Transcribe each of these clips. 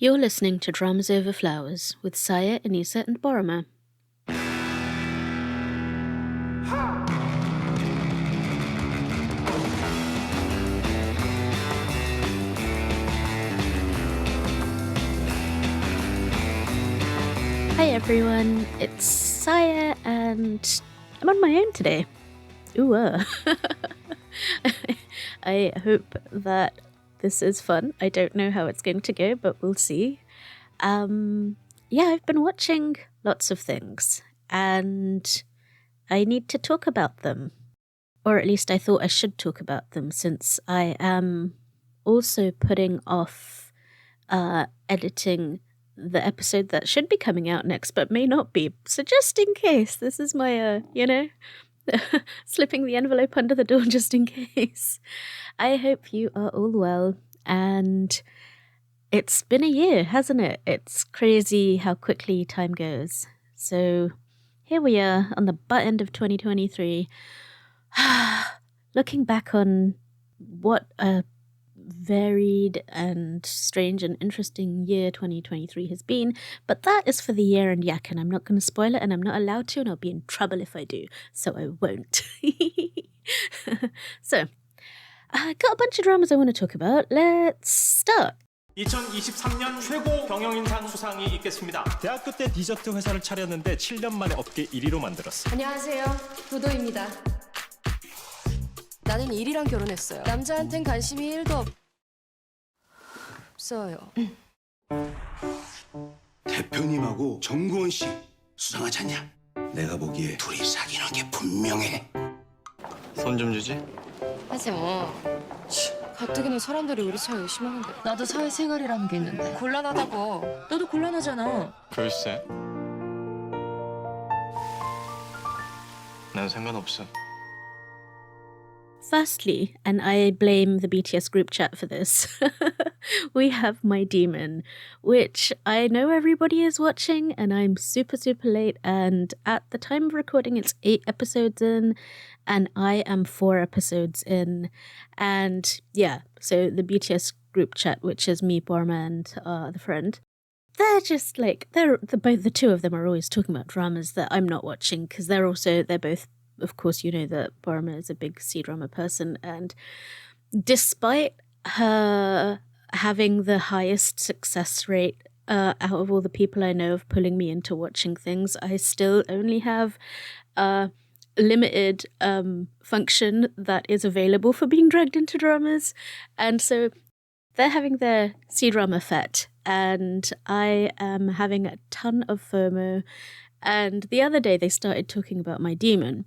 You're listening to Dramas Over Flowers with Saya, Anisa, and Paroma. Hi everyone, it's Saya and I'm on my own today. Ooh, I hope that this is fun. I don't know how it's going to go, but we'll see. I've been watching lots of things and I need to talk about them. Or at least I thought I should talk about them since I am also putting off editing the episode that should be coming out next but may not be. So just in case, this is my, slipping the envelope under the door just in case. I hope you are all well, and it's been a year, hasn't it? It's crazy how quickly time goes. So here we are on the butt end of 2023, looking back on what a varied and strange and interesting year 2023 has been, but that is for the year and yak, and I'm not going to spoil it, and I'm not allowed to, and I'll be in trouble if I do, so I won't. So, I got a bunch of dramas I want to talk about. Let's start. 2023년 최고 경영인상 수상이 있겠습니다. 대학교 때 디저트 회사를 차렸는데 7년 만에 업계 1위로 만들었어. 안녕하세요. 도도입니다. 나는 일이랑 결혼했어요. 남자한텐 관심이 1도 없어요. 대표님하고 정구원 씨 수상하지 않냐? 내가 보기에 둘이 사귀는 게 분명해. 손 좀 주지. 하지 뭐. 가뜩이나 사람들이 우리 사회 의심하는데. 나도 사회생활이라는 게 있는데. 곤란하다고. 너도 곤란하잖아. 글쎄. 난 상관없어. Firstly, and I blame the BTS group chat for this, we have My Demon, which I know everybody is watching, and I'm super, super late, and at the time of recording, it's 8 episodes in, and I am 4 episodes in, and yeah, so the BTS group chat, which is me, Paroma, and the friend, they're just like, both the two of them are always talking about dramas that I'm not watching, because they're both, of course, you know that Paroma is a big C-drama person, and despite her having the highest success rate out of all the people I know of pulling me into watching things, I still only have a limited function that is available for being dragged into dramas, and so they're having their C-drama fete, and I am having a ton of FOMO. And the other day they started talking about My Demon.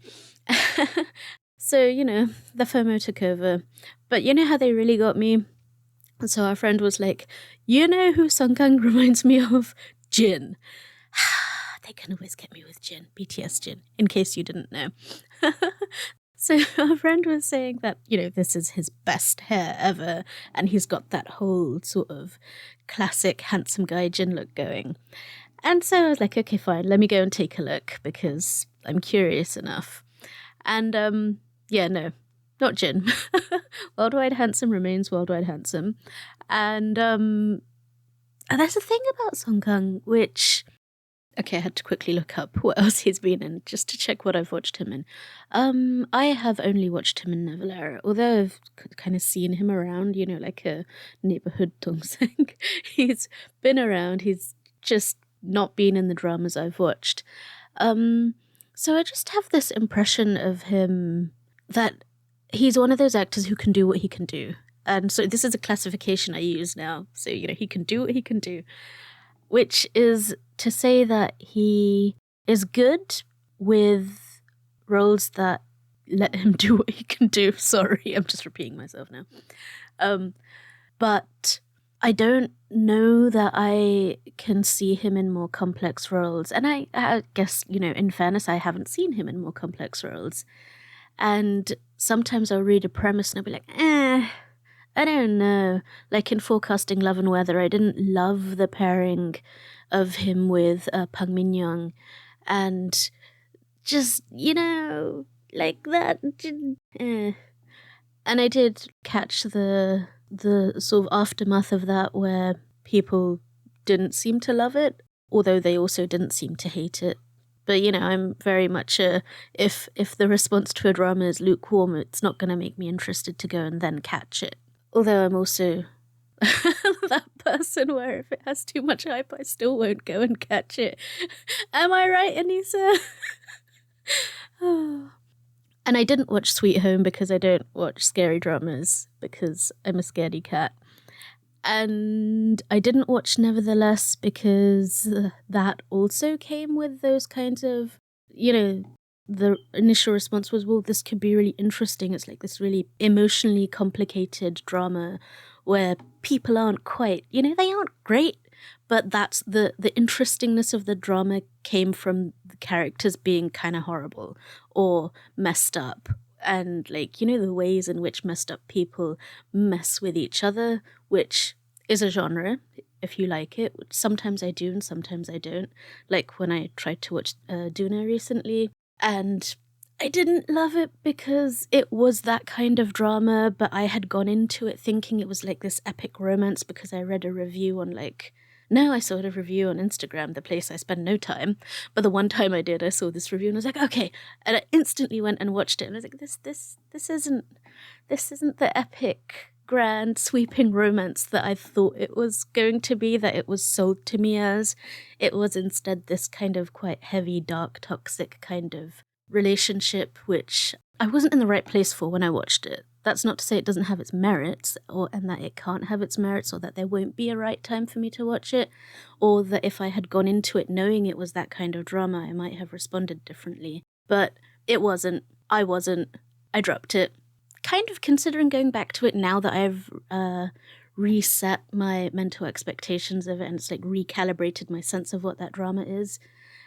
So, the FOMO took over. But you know how they really got me? And so our friend was like, you know who Sung Kang reminds me of? Jin. They can always get me with Jin, BTS Jin, in case you didn't know. So our friend was saying that, this is his best hair ever, and he's got that whole sort of classic handsome guy Jin look going. And so I was like, okay, fine, let me go and take a look because I'm curious enough. And no, not Jin. Worldwide Handsome remains Worldwide Handsome. And there's a thing about Song Kang, which, okay, I had to quickly look up what else he's been in just to check what I've watched him in. I have only watched him in Neverlara, although I've kind of seen him around, like a neighborhood Tongsang. He's been around, he's just not been in the dramas I've watched. So I just have this impression of him that he's one of those actors who can do what he can do. And so this is a classification I use now. So, he can do what he can do, which is to say that he is good with roles that let him do what he can do. Sorry, I'm just repeating myself now. But I don't know that I can see him in more complex roles. And I guess, in fairness, I haven't seen him in more complex roles. And sometimes I'll read a premise and I'll be like, I don't know. Like in Forecasting Love and Weather, I didn't love the pairing of him with Pang Min-young. And just, like that. And I did catch the sort of aftermath of that where people didn't seem to love it, although they also didn't seem to hate it. But, I'm very much if the response to a drama is lukewarm, it's not going to make me interested to go and then catch it. Although I'm also that person where if it has too much hype, I still won't go and catch it. Am I right, Anissa? And I didn't watch Sweet Home because I don't watch scary dramas because I'm a scaredy cat. And I didn't watch Nevertheless because that also came with those kinds of, the initial response was, well, this could be really interesting. It's like this really emotionally complicated drama where people aren't quite, they aren't great, but that's the interestingness of the drama came from the characters being kind of horrible or messed up. And the ways in which messed up people mess with each other, which is a genre, if you like it. Sometimes I do and sometimes I don't. Like when I tried to watch Duna recently, and I didn't love it because it was that kind of drama, but I had gone into it thinking it was like this epic romance because I read a review on I saw a review on Instagram, the place I spend no time. But the one time I did, I saw this review and I was like, okay. And I instantly went and watched it and I was like, this isn't the epic, grand, sweeping romance that I thought it was going to be, that it was sold to me as. It was instead this kind of quite heavy, dark, toxic kind of relationship, which I wasn't in the right place for when I watched it. That's not to say it doesn't have its merits, and that it can't have its merits, or that there won't be a right time for me to watch it, or that if I had gone into it knowing it was that kind of drama, I might have responded differently. But it wasn't. I wasn't. I dropped it. Kind of considering going back to it now that I've reset my mental expectations of it, and it's recalibrated my sense of what that drama is.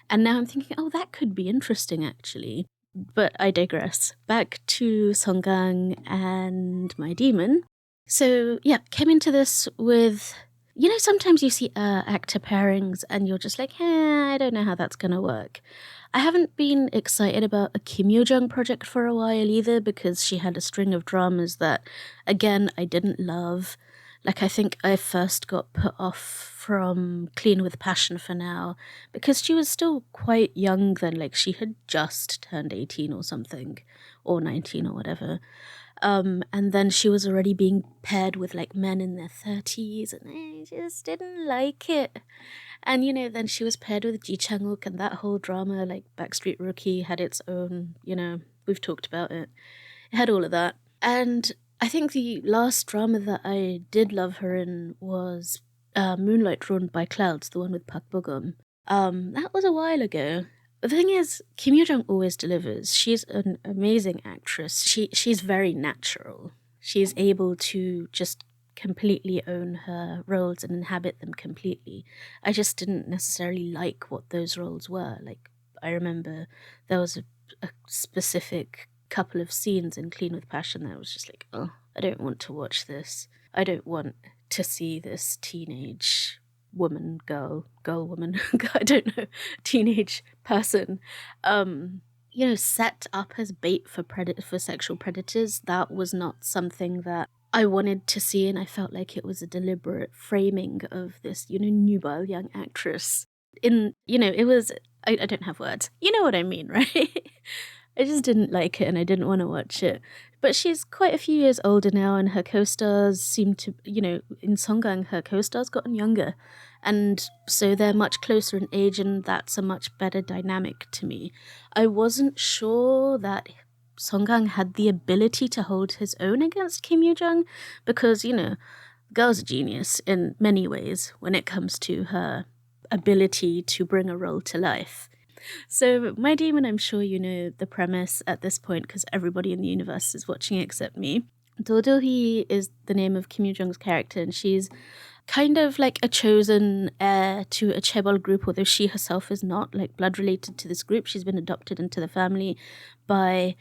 And now I'm thinking, oh, that could be interesting, actually. But I digress. Back to Songgang and my demon. So, yeah, came into this with... sometimes you see actor pairings and you're just like, I don't know how that's going to work. I haven't been excited about a Kim Yo-jung project for a while either because she had a string of dramas that, again, I didn't love. I think I first got put off from Clean with Passion for Now because she was still quite young then, she had just turned 18 or something, or 19 or whatever. And then she was already being paired with men in their 30s and I just didn't like it. And, then she was paired with Ji Chang-wook and that whole drama, Backstreet Rookie had its own, we've talked about it. It had all of that. And I think the last drama that I did love her in was Moonlight Drawn by Clouds, the one with Park Bo-gum. That was a while ago. The thing is, Kim Yo-jung always delivers. She's an amazing actress. She's very natural. She's able to just completely own her roles and inhabit them completely. I just didn't necessarily like what those roles were. I remember there was a specific couple of scenes in Clean with Passion that I was just like, oh, I don't want to watch this. I don't want to see this teenage woman, woman, I don't know, teenage person, set up as bait for sexual predators. That was not something that I wanted to see, and I felt like it was a deliberate framing of this, nubile young actress. It was, I don't have words. You know what I mean, right? I just didn't like it and I didn't want to watch it. But she's quite a few years older now and her co-stars seem to, in Songgang, her co-stars gotten younger. And so they're much closer in age and that's a much better dynamic to me. I wasn't sure that Songgang had the ability to hold his own against Kim Yo-jung because, girl's a genius in many ways when it comes to her ability to bring a role to life. So, My Demon, I'm sure you know the premise at this point because everybody in the universe is watching except me. Do-do-hee is the name of Kim Yo-jung's character, and she's kind of like a chosen heir to a chaebol group, although she herself is not blood related to this group. She's been adopted into the family by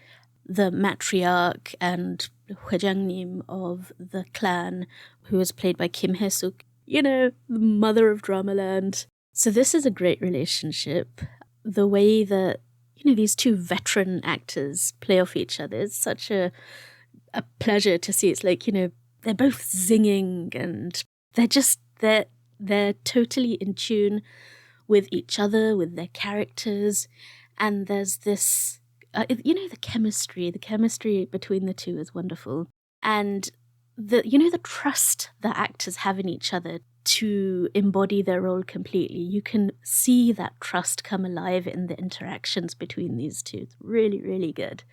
the matriarch and Hwejangnim of the clan, who is played by Kim Hae-suk, the mother of Dramaland. So this is a great relationship. The way that, these two veteran actors play off each other is such a pleasure to see. It's they're both zinging and they're they're totally in tune with each other, with their characters, and there's this, the chemistry between the two is wonderful. And the trust that actors have in each other to embody their role completely. You can see that trust come alive in the interactions between these two. It's really, really good.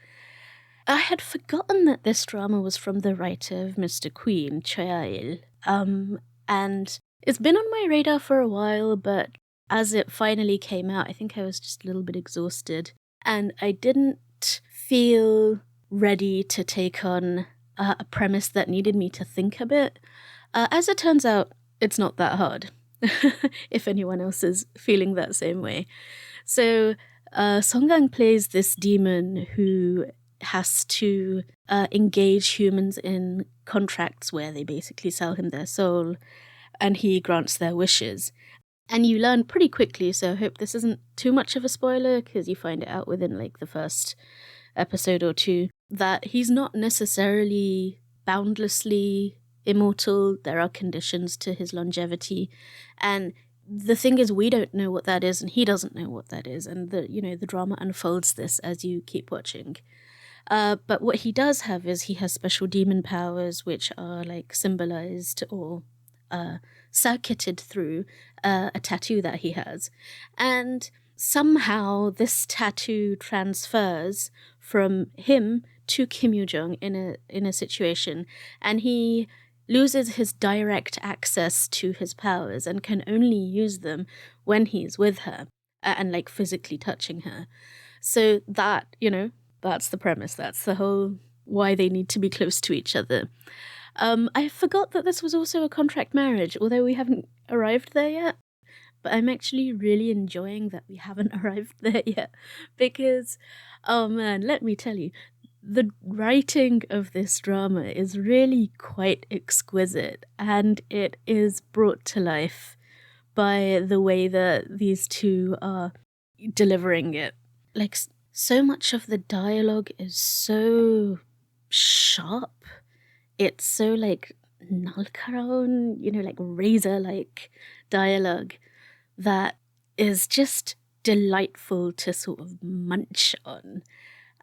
I had forgotten that this drama was from the writer of Mr. Queen, Choi Il, and it's been on my radar for a while, but as it finally came out, I think I was just a little bit exhausted, and I didn't feel ready to take on a premise that needed me to think a bit. As it turns out, it's not that hard, if anyone else is feeling that same way. So, Songgang plays this demon who has to engage humans in contracts where they basically sell him their soul, and he grants their wishes. And you learn pretty quickly, so I hope this isn't too much of a spoiler, because you find it out within like the first episode or two, that he's not necessarily boundlessly immortal. There are conditions to his longevity, and the thing is, we don't know what that is, and he doesn't know what that is, and the drama unfolds this as you keep watching. But what he does have is he has special demon powers, which are like symbolized or circuited through a tattoo that he has, and somehow this tattoo transfers from him to Kim Yoo-jung in a situation, and he loses his direct access to his powers and can only use them when he's with her and like physically touching her. So that, that's the premise. That's the whole why they need to be close to each other. I forgot that this was also a contract marriage, although we haven't arrived there yet. But I'm actually really enjoying that we haven't arrived there yet, because, oh man, let me tell you, the writing of this drama is really quite exquisite, and it is brought to life by the way that these two are delivering it. Like, so much of the dialogue is so sharp. It's so like nalkaron, like razor-like dialogue that is just delightful to sort of munch on.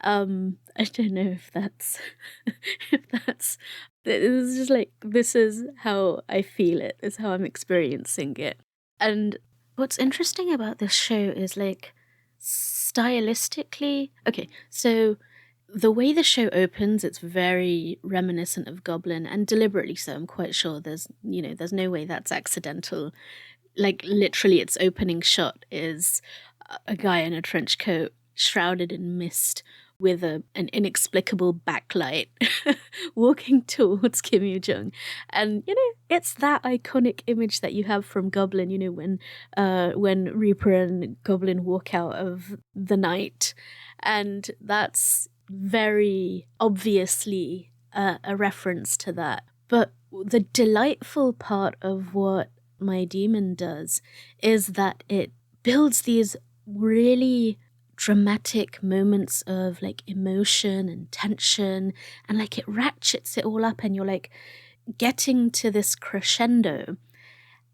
I don't know if that's it's just like, this is how I feel it, is how I'm experiencing it. And what's interesting about this show is like stylistically, okay, so the way the show opens, it's very reminiscent of Goblin, and deliberately so. I'm quite sure there's no way that's accidental. Like, literally, its opening shot is a guy in a trench coat shrouded in mist with an inexplicable backlight walking towards Kim Yoo-jung. And, it's that iconic image that you have from Goblin, when Reaper and Goblin walk out of the night. And that's very obviously a reference to that. But the delightful part of what My Demon does is that it builds these really dramatic moments of like emotion and tension, and like it ratchets it all up, and you're like getting to this crescendo,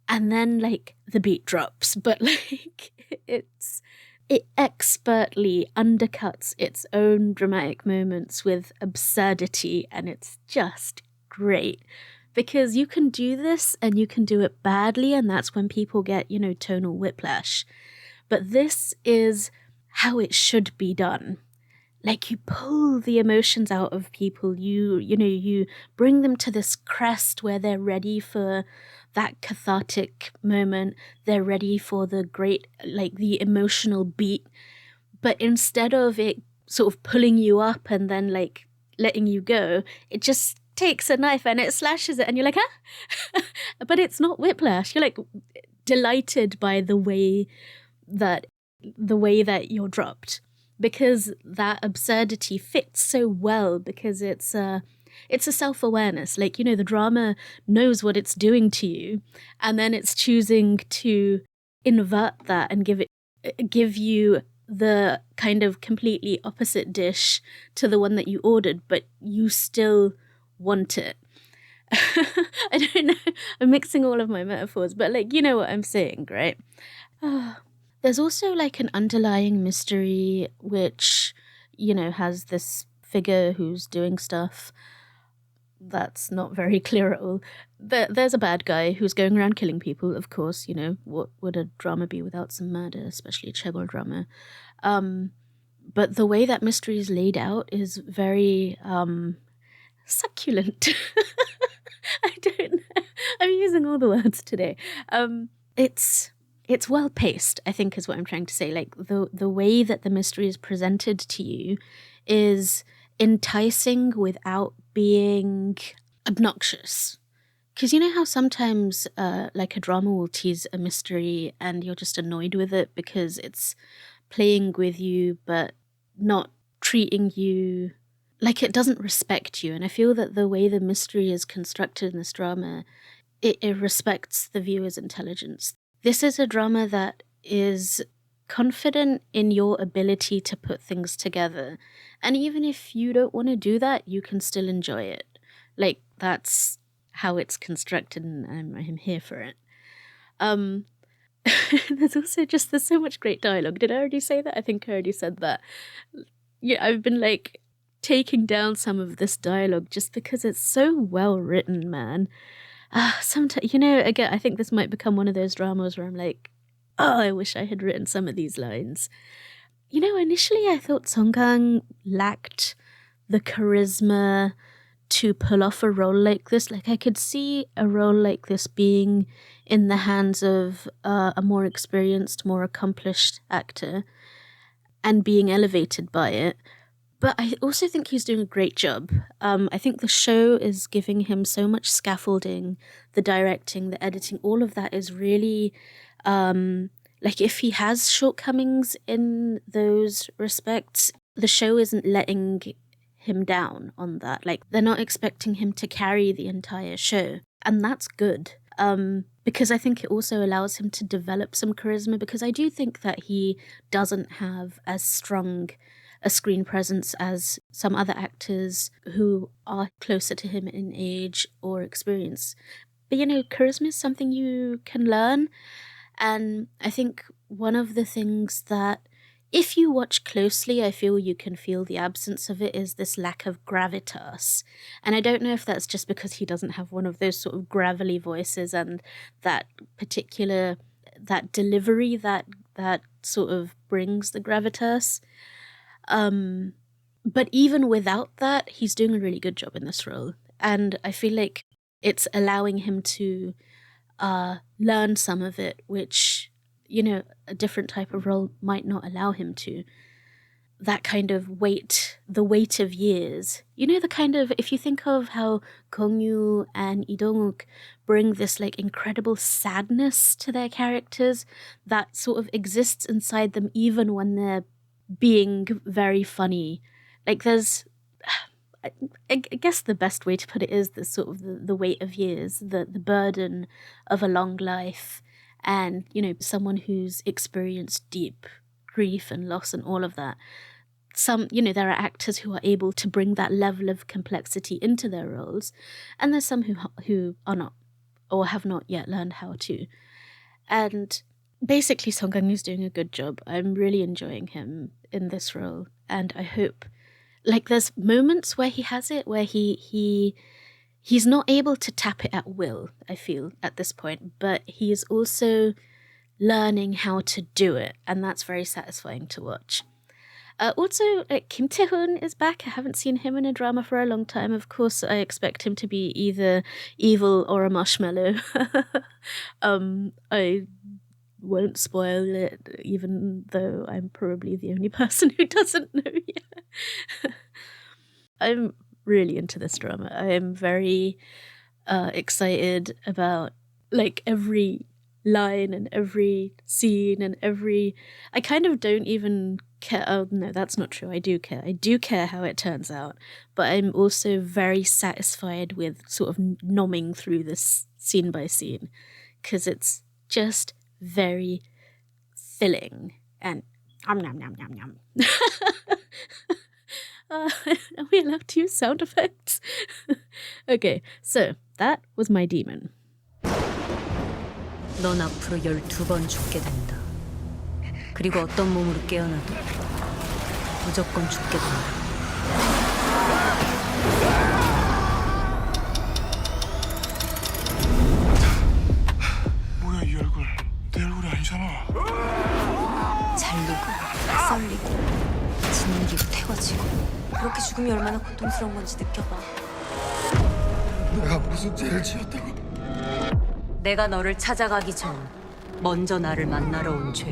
and then like the beat drops, but like it expertly undercuts its own dramatic moments with absurdity, and it's just great. Because you can do this and you can do it badly, and that's when people get, tonal whiplash. But this is how it should be done. Like, you pull the emotions out of people, you bring them to this crest where they're ready for that cathartic moment, they're ready for the great, like, the emotional beat. But instead of it sort of pulling you up and then, like, letting you go, it just takes a knife and it slashes it, and you're like, huh? But it's not whiplash. You're like delighted by the way that you're dropped, because that absurdity fits so well, because it's a self-awareness. Like, the drama knows what it's doing to you, and then it's choosing to invert that and give you the kind of completely opposite dish to the one that you ordered, but you still want it. I don't know. I'm mixing all of my metaphors, but like, you know what I'm saying, right? There's also like an underlying mystery which, you know, has this figure who's doing stuff that's not very clear at all. There's a bad guy who's going around killing people, of course, you know, what would a drama be without some murder, especially a chaebol drama. But the way that mystery is laid out is very succulent. I don't know. I'm using all the words today. It's well paced, I think is what I'm trying to say. Like the way that the mystery is presented to you is enticing without being obnoxious. Because you know how sometimes like a drama will tease a mystery and you're just annoyed with it because it's playing with you but not treating you like it doesn't respect you. And I feel that the way the mystery is constructed in this drama, it respects the viewer's intelligence. This is a drama that is confident in your ability to put things together. And even if you don't want to do that, you can still enjoy it. Like, that's how it's constructed, and I'm here for it. There's so much great dialogue. Did I already say that? I think I already said that. Yeah, I've been like taking down some of this dialogue just because it's so well written, man. Sometimes, you know, again, I think this might become one of those dramas where I'm like, oh, I wish I had written some of these lines. You know, initially I thought Song Kang lacked the charisma to pull off a role like this. Like, I could see a role like this being in the hands of a more experienced, more accomplished actor and being elevated by it. But I also think he's doing a great job. I think the show is giving him so much scaffolding, the directing, the editing, all of that is really, like, if he has shortcomings in those respects, the show isn't letting him down on that. Like, they're not expecting him to carry the entire show. And that's good. Because I think it also allows him to develop some charisma, because I do think that he doesn't have as strong a screen presence as some other actors who are closer to him in age or experience. But, you know, charisma is something you can learn. And I think one of the things that, if you watch closely, I feel you can feel the absence of it is this lack of gravitas. And I don't know if that's just because he doesn't have one of those sort of gravelly voices and that particular, that delivery that sort of brings the gravitas. But even without that, he's doing a really good job in this role. And I feel like it's allowing him to learn some of it, which, you know, a different type of role might not allow him to. That kind of weight, the weight of years. You know, the kind of, if you think of how Gong Yu and Lee Dong-wook bring this like incredible sadness to their characters that sort of exists inside them even when they're being very funny. Like, there's, I guess the best way to put it is the sort of the weight of years, the burden of a long life, and, you know, someone who's experienced deep grief and loss and all of that. Some, you know, there are actors who are able to bring that level of complexity into their roles, and there's some who are not, or have not yet learned how to. And basically, Song Kang is doing a good job. I'm really enjoying him in this role, and I hope, like, there's moments where he has it, where he's not able to tap it at will, I feel, at this point, but he is also learning how to do it, and that's very satisfying to watch. Also, Kim Tae-hoon is back. I haven't seen him in a drama for a long time. Of course, I expect him to be either evil or a marshmallow. I won't spoil it, even though I'm probably the only person who doesn't know yet. I'm really into this drama. I am very excited about, like, every line and every scene and every... I kind of don't even care. Oh, no, that's not true. I do care. I do care how it turns out. But I'm also very satisfied with sort of nomming through this scene by scene, because it's just very filling and nom nom nom nom nom. Are we allowed to use sound effects? Okay, so that was my demon. 넌 앞으로 12번 죽게 된다. 그리고 어떤 몸으로 깨어나도 무조건 죽게 된다. 뭐야 이 얼굴? 내 얼굴이 아니잖아. 잘리고 썰리고 짓기고 태워지고 그렇게 죽음이 얼마나 고통스러운 건지 느껴봐. 내가 무슨 죄를 지었다고? 내가 너를 찾아가기 전 먼저 나를 만나러 온 죄.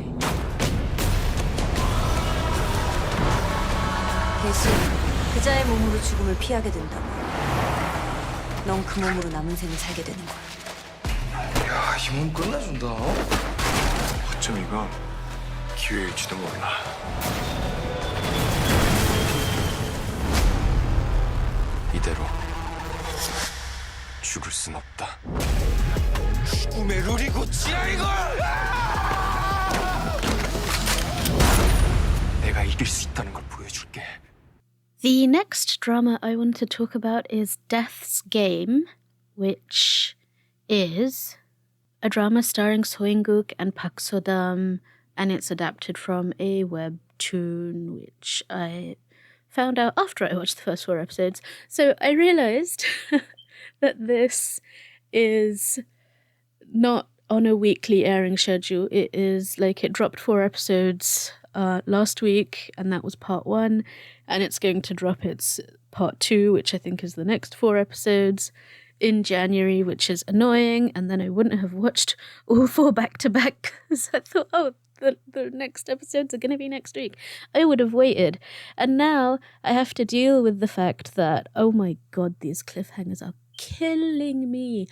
대신 그자의 몸으로 죽음을 피하게 된다면 넌 그 몸으로 남은 생을 살게 되는 거야. 야, 이 몸 끝내준다. 어쩜 이건 기회일지도 몰라. 이대로 죽을 순 없다. 꿈의 룰이고 지랄이걸! 내가 이길 수 있다는 걸 보여줄게. The next drama I want to talk about is Death's Game, which is a drama starring So In-guk and Park So-dam, and it's adapted from a webtoon, which I found out after I watched the first 4 episodes. So I realized that this is not on a weekly airing schedule. It is like it dropped 4 episodes last week, and that was part 1, and it's going to drop its part 2, which I think is the next 4 episodes, in January, which is annoying, and then I wouldn't have watched all 4 back-to-back because I thought, oh, the next episodes are going to be next week. I would have waited. And now I have to deal with the fact that, oh my god, these cliffhangers are killing me.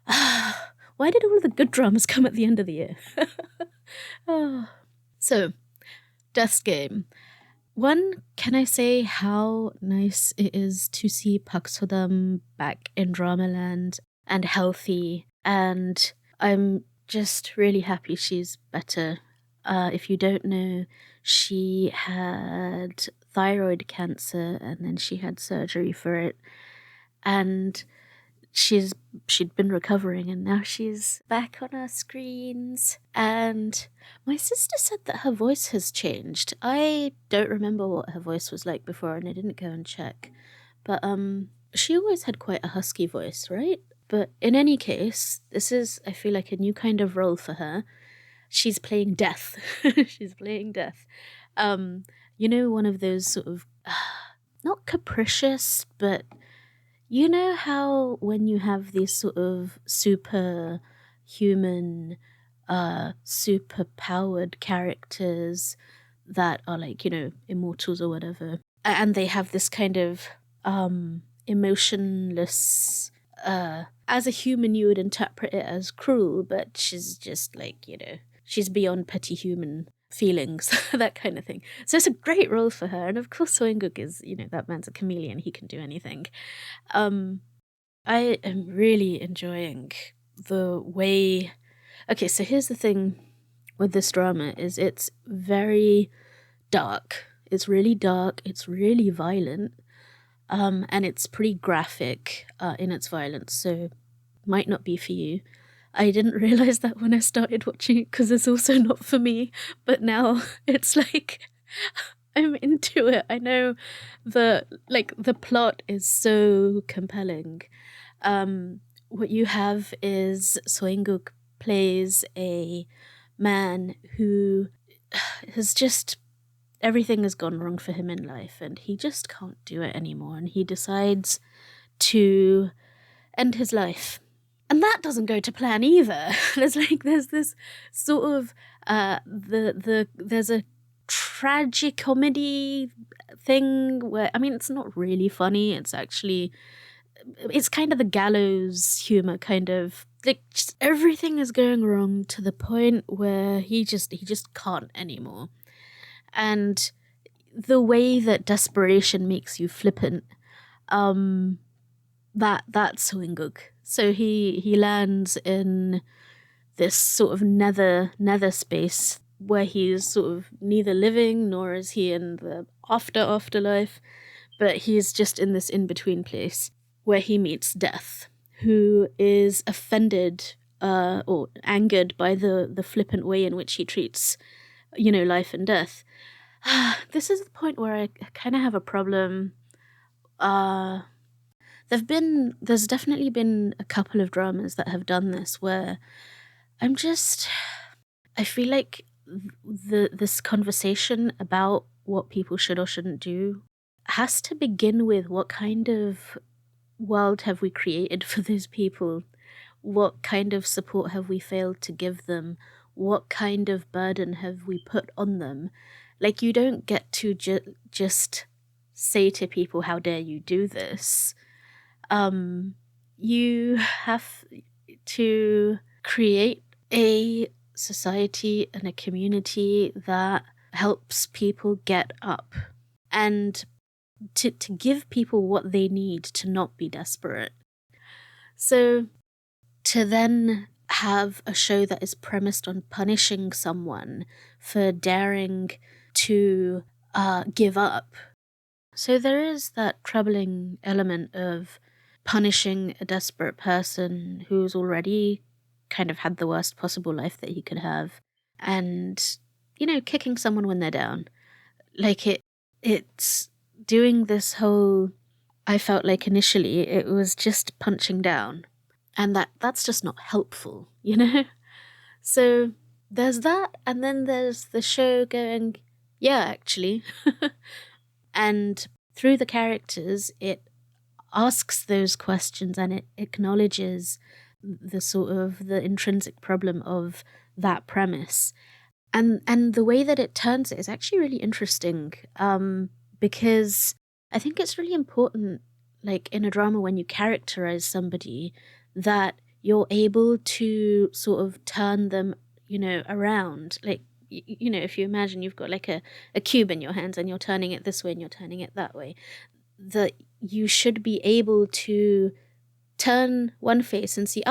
Why did all the good dramas come at the end of the year? So, Death's Game. One, can I say how nice it is to see Park So-dam back in Dramaland and healthy, and I'm just really happy she's better. If you don't know, she had thyroid cancer and then she had surgery for it, and she'd been recovering, and now she's back on our screens. And my sister said that her voice has changed. I don't remember what her voice was like before, and I didn't go and check. But she always had quite a husky voice, right? But in any case, this is, I feel like, a new kind of role for her. She's playing death. She's playing death. You know, one of those sort of, not capricious, but you know how when you have these sort of superhuman, super-powered characters that are like, you know, immortals or whatever, and they have this kind of emotionless, as a human you would interpret it as cruel, but she's just like, you know, she's beyond petty human feelings, that kind of thing. So it's a great role for her, and of course So In-guk is, you know, that man's a chameleon, he can do anything. I am really enjoying the way... Okay, so here's the thing with this drama, is it's very dark. It's really dark, it's really violent, and it's pretty graphic in its violence, so might not be for you. I didn't realize that when I started watching it because it's also not for me, but now it's like I'm into it. I know the plot is so compelling. What you have is So In-guk plays a man who has just, everything has gone wrong for him in life and he just can't do it anymore, and he decides to end his life. And that doesn't go to plan either. There's this sort of there's a tragicomedy thing where, I mean, it's not really funny. It's actually, it's kind of the gallows humor, kind of like just everything is going wrong to the point where he just can't anymore. And the way that desperation makes you flippant, that's So In-guk. So he lands in this sort of nether space where he's sort of neither living nor is he in the afterlife, but he's just in this in-between place where he meets Death, who is offended or angered by the flippant way in which he treats, life and death. This is the point where I kind of have a problem. There's definitely been a couple of dramas that have done this where I feel like this conversation about what people should or shouldn't do has to begin with what kind of world have we created for those people? What kind of support have we failed to give them? What kind of burden have we put on them? Like, you don't get to just say to people, how dare you do this? You have to create a society and a community that helps people get up and to give people what they need to not be desperate. So to then have a show that is premised on punishing someone for daring to give up. So there is that troubling element of punishing a desperate person who's already kind of had the worst possible life that he could have, and, kicking someone when they're down. Like, it's doing this whole, I felt like initially it was just punching down, and that's just not helpful, So there's that, and then there's the show going, yeah, actually. And through the characters, it asks those questions and it acknowledges the sort of the intrinsic problem of that premise. And the way that it turns it is actually really interesting, because I think it's really important, like in a drama, when you characterize somebody, that you're able to sort of turn them, around. Like, if you imagine you've got like a cube in your hands and you're turning it this way and you're turning it that way, that you should be able to turn one face and see,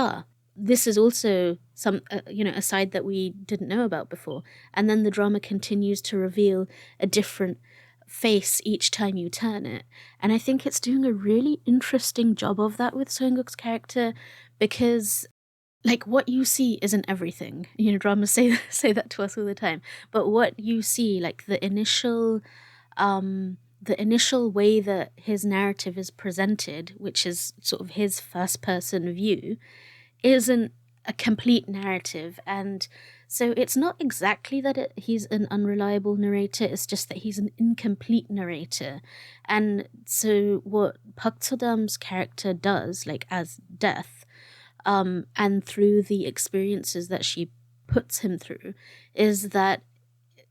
this is also some, a side that we didn't know about before. And then the drama continues to reveal a different face each time you turn it. And I think it's doing a really interesting job of that with Seung-guk's character, because like what you see isn't everything. Dramas say that to us all the time. But what you see, like the initial way that his narrative is presented, which is sort of his first person view, isn't a complete narrative. And so it's not exactly that he's an unreliable narrator, it's just that he's an incomplete narrator. And so what Park Seo-dam's character does, like as Death, and through the experiences that she puts him through, is that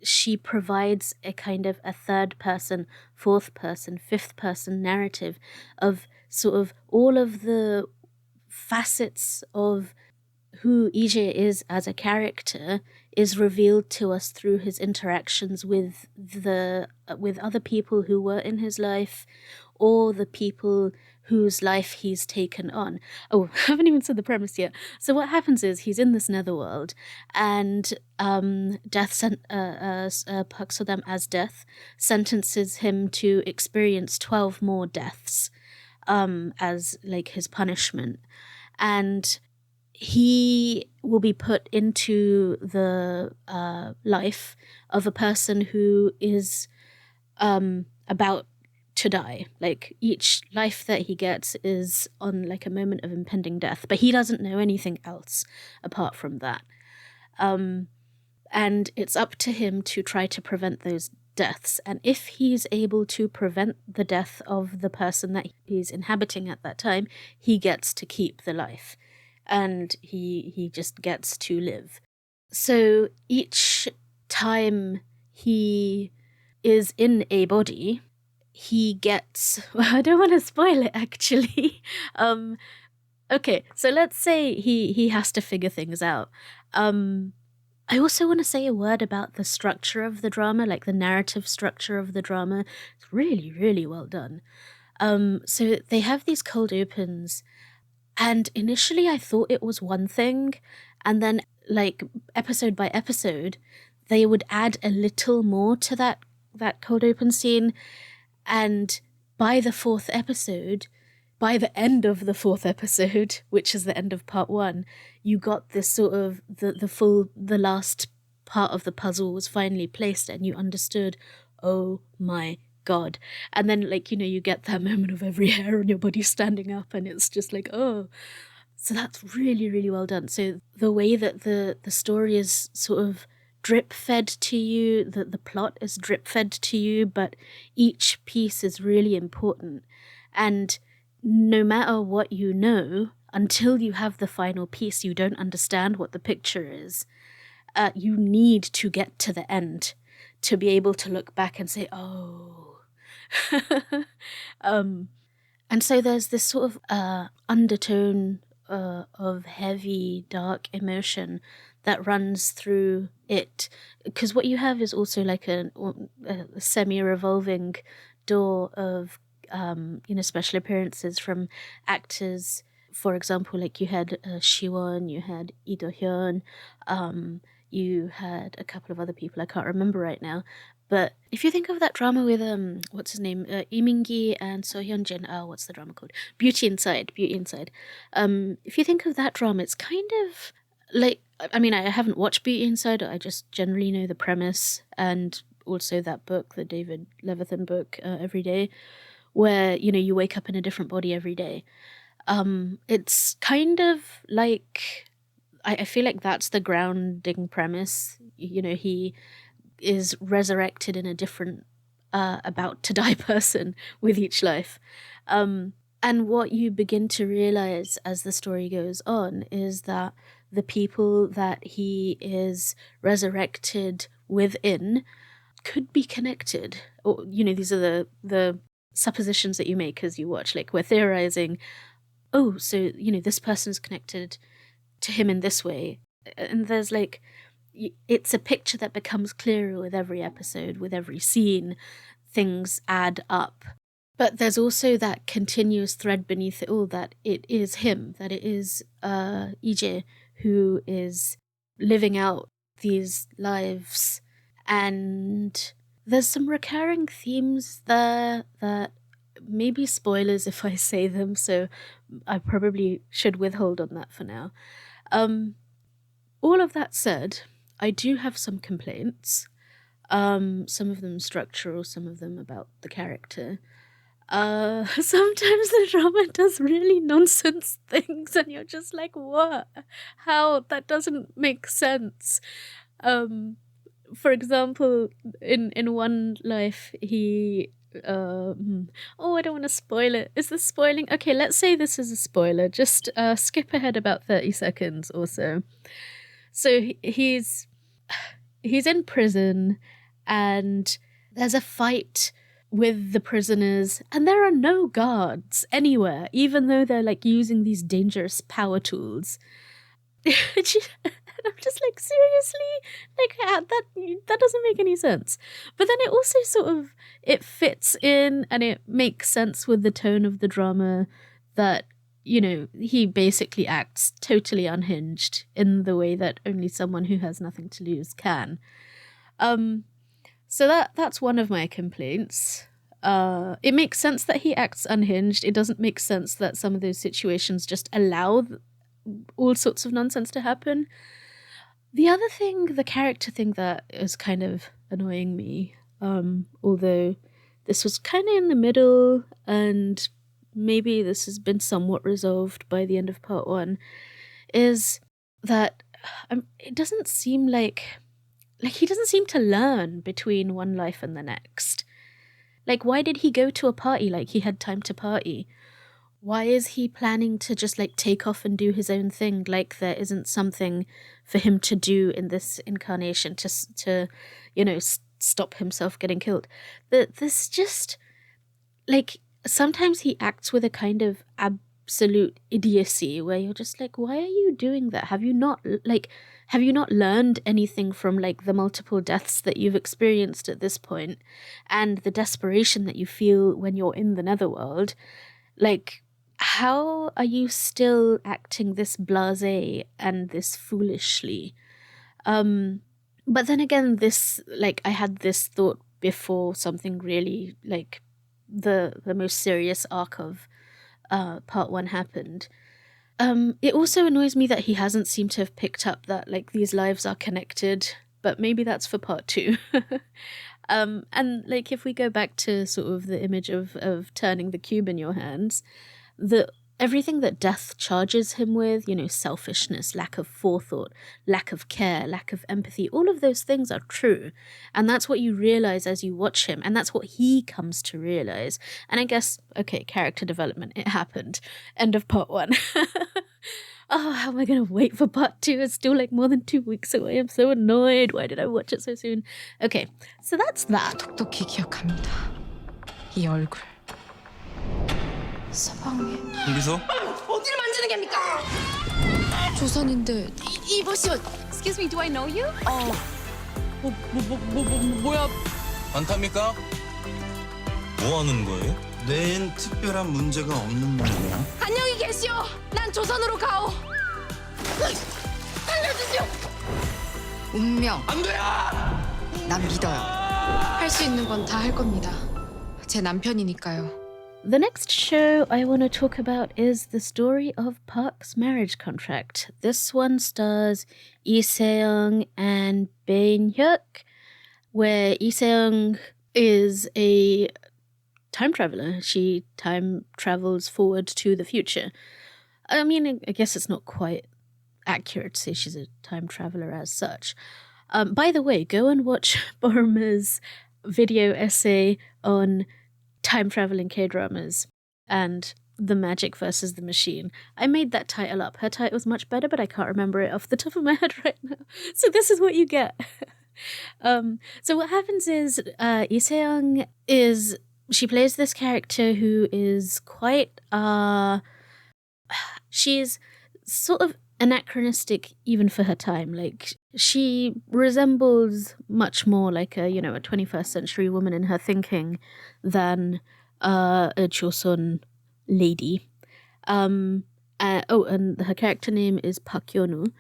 she provides a kind of a third person, fourth person, fifth person narrative of sort of all of the facets of who EJ is as a character is revealed to us through his interactions with other people who were in his life, or the people whose life he's taken on. Oh, I haven't even said the premise yet. So what happens is he's in this netherworld, and Park Seo-dam as Death sentences him to experience 12 more deaths as like his punishment. And he will be put into the life of a person who is about to die. Like, each life that he gets is on like a moment of impending death, but he doesn't know anything else apart from that. And it's up to him to try to prevent those deaths. And if he's able to prevent the death of the person that he's inhabiting at that time, he gets to keep the life. And he just gets to live. So each time he is in a body, he gets... Well, I don't want to spoil it, actually. Okay, so let's say he has to figure things out. I also want to say a word about the structure of the drama, like the narrative structure of the drama. It's really, really well done. So they have these cold opens, and initially I thought it was one thing, and then like episode by episode, they would add a little more to that cold open scene, and by the fourth episode, by the end of the 4th episode, which is the end of part 1, you got this sort of the last part of the puzzle was finally placed and you understood, oh my God. And then, like, you know, you get that moment of every hair on your body standing up and it's just like, oh. So that's really, really well done. So the way that the story is sort of drip fed to you, that the plot is drip fed to you, but each piece is really important. And no matter what you know, until you have the final piece, you don't understand what the picture is. You need to get to the end to be able to look back and say, oh. And so there's this sort of undertone of heavy, dark emotion that runs through it. Because what you have is also like a semi-revolving door of special appearances from actors. For example, like you had Shiwon, you had Lee Do-hyun, you had a couple of other people I can't remember right now. But if you think of that drama with what's his name, Lee Min-gi and So Hyun-jin, what's the drama called? Beauty Inside. If you think of that drama, it's kind of like, I mean, I haven't watched Beauty Inside. I just generally know the premise and also that book, the David Levithan book, Every Day, where, you know, you wake up in a different body every day. It's kind of like, I feel like that's the grounding premise. You know, he is resurrected in a different about to die person with each life. And what you begin to realize as the story goes on is that the people that he is resurrected within could be connected. Or, you know, these are the suppositions that you make as you watch. Like, we're theorizing, oh, so, you know, this person's connected to him in this way. And there's like, it's a picture that becomes clearer with every episode, with every scene. Things add up. But there's also that continuous thread beneath it all, that it is him, that it is Ije who is living out these lives. And there's some recurring themes there that maybe spoilers if I say them, so I probably should withhold on that for now. All of that said, I do have some complaints. Some of them structural, some of them about the character. Sometimes the drama does really nonsense things and you're just like, what? How? That doesn't make sense. For example, in One Life, he I don't want to spoil it. Is this spoiling? Okay, let's say this is a spoiler. Just skip ahead about 30 seconds or so. So he's in prison and there's a fight with the prisoners and there are no guards anywhere, even though they're like using these dangerous power tools. And I'm just like, seriously? Like, that doesn't make any sense. But then it also sort of, it fits in and it makes sense with the tone of the drama that, you know, he basically acts totally unhinged in the way that only someone who has nothing to lose can. So that's one of my complaints. It makes sense that he acts unhinged. It doesn't make sense that some of those situations just allow all sorts of nonsense to happen. The other thing, the character thing that is kind of annoying me, although this was kind of in the middle and maybe this has been somewhat resolved by the end of part 1, is that it doesn't seem like he doesn't seem to learn between one life and the next. Like, why did he go to a party like he had time to party? Why is he planning to just like take off and do his own thing like there isn't something for him to do in this incarnation to you know, stop himself getting killed? This just, like, sometimes he acts with a kind of absolute idiocy where you're just like, why are you doing that? Have you not learned anything from like the multiple deaths that you've experienced at this point and the desperation that you feel when you're in the netherworld? Like, how are you still acting this blasé and this foolishly? But then again, this, like, I had this thought before something really, like, the most serious arc of part one happened. It also annoys me that he hasn't seemed to have picked up that like these lives are connected, but maybe that's for part two. And like if we go back to sort of the image of turning the cube in your hands, everything that death charges him with, selfishness, lack of forethought, lack of care, lack of empathy, all of those things are true. And that's what you realize as you watch him. And that's what he comes to realize. And I guess, okay, character development, it happened. End of part one. Oh, how am I going to wait for part two? It's still like more than 2 weeks away. I'm so annoyed. Why did I watch it so soon? Okay, so that's that. 똑똑히 기억합니다. 이 얼굴. 서방님. 여기서? 어디를 만지는 겁니까? 조선인데 이보시오. Excuse me, do I know you? 뭐야? 안 탑니까? 뭐 하는 거예요? 내엔 특별한 문제가 없는 모양이야. 안녕히 계시오. 난 조선으로 가오. 살려주시오. 운명. 안 돼요! 난 믿어요. 할 수 있는 건 다 할 겁니다. 제 남편이니까요. The next show I want to talk about is the story of Park's marriage contract. This one stars Lee Se-young and Bain Hyuk, where Lee Se-young is a time traveler. She time travels forward to the future. I mean, I guess it's not quite accurate to say she's a time traveler as such. By the way, go and watch Paroma's video essay on time traveling K-dramas and the magic versus the machine. I made that title up. Her title's much better, but I can't remember it off the top of my head right now. So this is what you get. So what happens is Lee Se-young she plays this character who is quite she's sort of anachronistic even for her time. Like she resembles much more like a 21st century woman in her thinking than a Joseon lady. And her character name is Park Yeonu,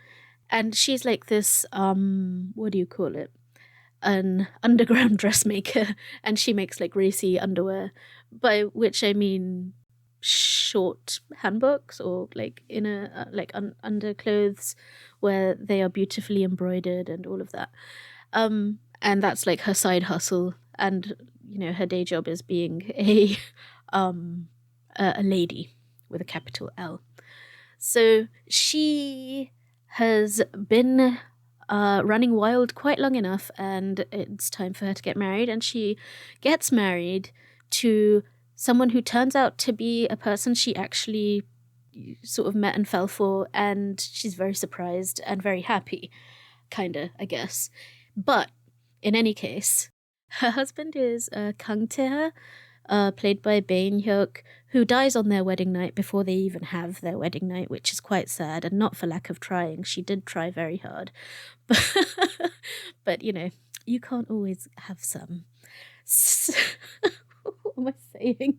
and she's like this what do you call it, an underground dressmaker, and she makes like racy underwear, by which I mean short handbooks or like inner underclothes where they are beautifully embroidered and all of that, and that's like her side hustle. And her day job is being a lady with a capital L. So she has been running wild quite long enough, and it's time for her to get married. And she gets married to someone who turns out to be a person she actually sort of met and fell for, and she's very surprised and very happy, kinda, I guess. But in any case, her husband is Kang Tae-ha, played by Bain Hyuk, who dies on their wedding night before they even have their wedding night, which is quite sad, and not for lack of trying. She did try very hard. But you can't always have some. What am I saying?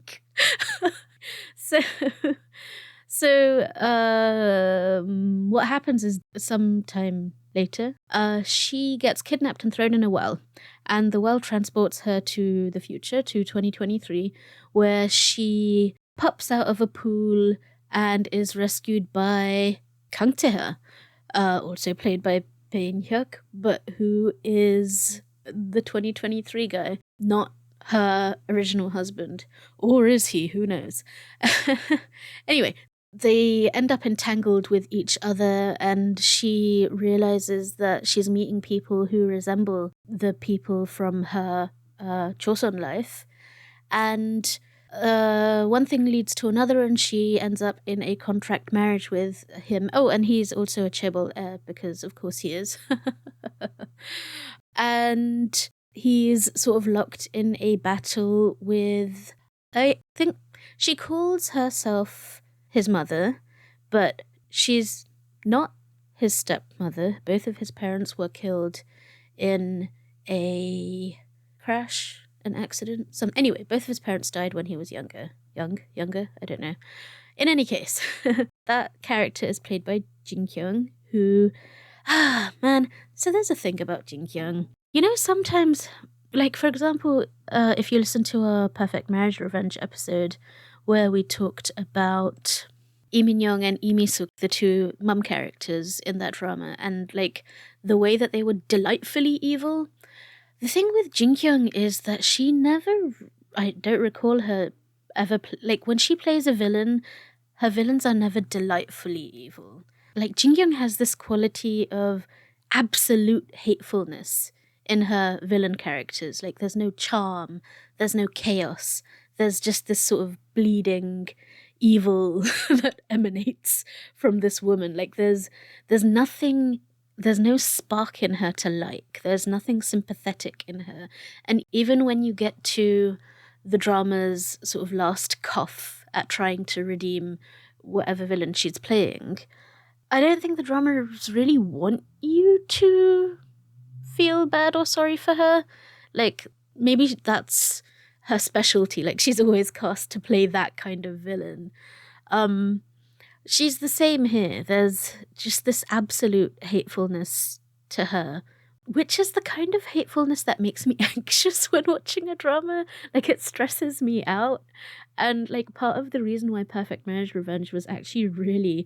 So what happens is sometime later, she gets kidnapped and thrown in a well, and the well transports her to the future, to 2023, where she pops out of a pool and is rescued by Kang Tae-ha, also played by Bain Hyuk, but who is the 2023 guy, not her original husband. Or is he? Who knows? Anyway, they end up entangled with each other, and she realizes that she's meeting people who resemble the people from her Joseon life. And one thing leads to another, and she ends up in a contract marriage with him. Oh, and he's also a chaebol heir, because of course he is. And he's sort of locked in a battle with, I think she calls herself his mother, but she's not his stepmother. Both of his parents were killed in a crash, an accident. Anyway, both of his parents died when he was younger, I don't know. In any case, that character is played by Jin Kyung, who, so there's a thing about Jin Kyung. Sometimes, like for example, if you listen to our Perfect Marriage Revenge episode, where we talked about Lee Min-young and Lee Mi-suk, the two mum characters in that drama, and like the way that they were delightfully evil. The thing with Jin Kyung is that she never, I don't recall her ever, like when she plays a villain, her villains are never delightfully evil. Like Jin Kyung has this quality of absolute hatefulness in her villain characters. Like there's no charm, there's no chaos, there's just this sort of bleeding evil that emanates from this woman. Like there's nothing, there's no spark in her to like, there's nothing sympathetic in her. And even when you get to the drama's sort of last cough at trying to redeem whatever villain she's playing, I don't think the dramas really want you to feel bad or sorry for her. Like maybe that's her specialty, like she's always cast to play that kind of villain. She's the same here. There's just this absolute hatefulness to her, which is the kind of hatefulness that makes me anxious when watching a drama. Like it stresses me out. And like part of the reason why Perfect Marriage Revenge was actually really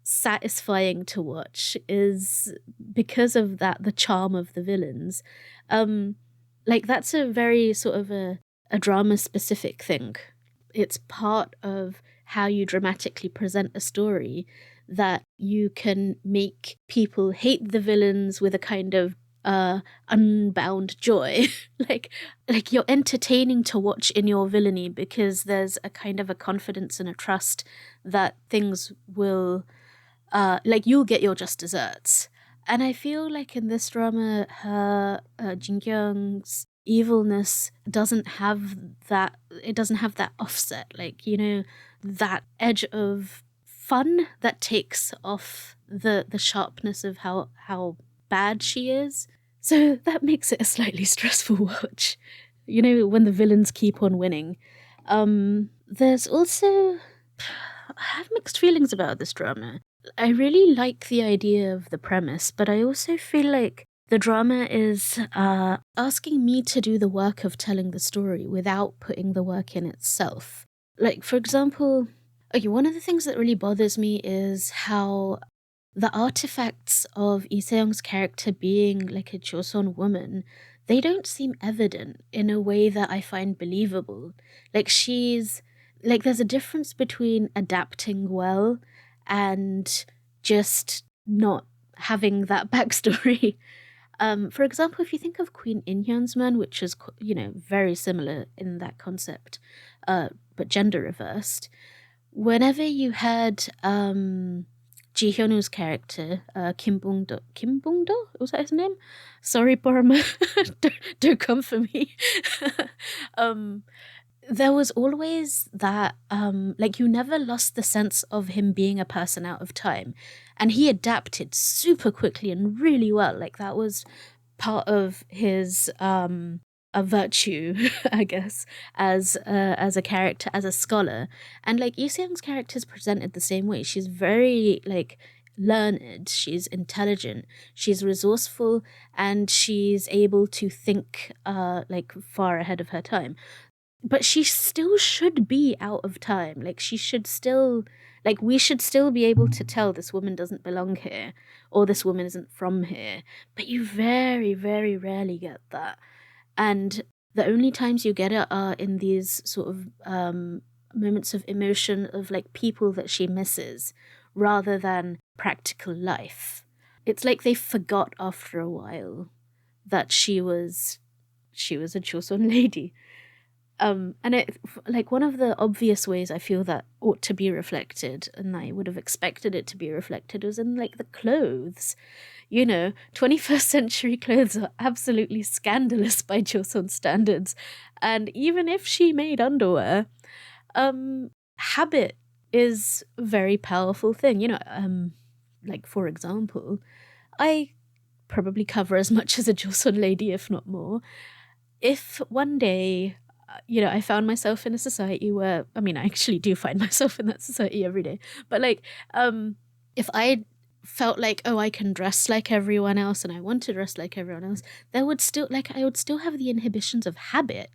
satisfying to watch is because of that, the charm of the villains. Like that's a very sort of a drama specific thing. It's part of how you dramatically present a story that you can make people hate the villains with a kind of unbound joy. like you're entertaining to watch in your villainy because there's a kind of a confidence and a trust that things will like you'll get your just desserts. And I feel like in this drama, her Jin Kyung's evilness doesn't have that. It doesn't have that offset, like that edge of fun that takes off the sharpness of how bad she is. So that makes it a slightly stressful watch. When the villains keep on winning. There's also I have mixed feelings about this drama. I really like the idea of the premise, but I also feel like the drama is asking me to do the work of telling the story without putting the work in itself. Like, for example, one of the things that really bothers me is how the artifacts of Lee Se-young's character being like a Joseon woman, they don't seem evident in a way that I find believable. Like there's a difference between adapting well and just not having that backstory. For example, if you think of Queen In-hyun's Man, which is, very similar in that concept, but gender reversed, whenever you had Ji Hyun-woo's character, Kim Bong-do, was that his name? Sorry, Paroma, don't come for me. There was always that, you never lost the sense of him being a person out of time. And he adapted super quickly and really well. Like, that was part of his a virtue, I guess, as a character, as a scholar. And, Lee Se-young's character is presented the same way. She's very, learned, she's intelligent, she's resourceful, and she's able to think, far ahead of her time. But she still should be out of time. She should still, we should still be able to tell this woman doesn't belong here, or this woman isn't from here. But you very, very rarely get that. And the only times you get it are in these sort of moments of emotion of, people that she misses, rather than practical life. It's like they forgot after a while that she was a Joseon lady. And it, one of the obvious ways I feel that ought to be reflected, and I would have expected it to be reflected, was in, the clothes. 21st century clothes are absolutely scandalous by Joseon standards. And even if she made underwear, habit is a very powerful thing. For example, I probably cover as much as a Joseon lady, if not more. If one day I found myself in a society where, I actually do find myself in that society every day, but if I felt I can dress like everyone else and I want to dress like everyone else, there would still, I would still have the inhibitions of habit.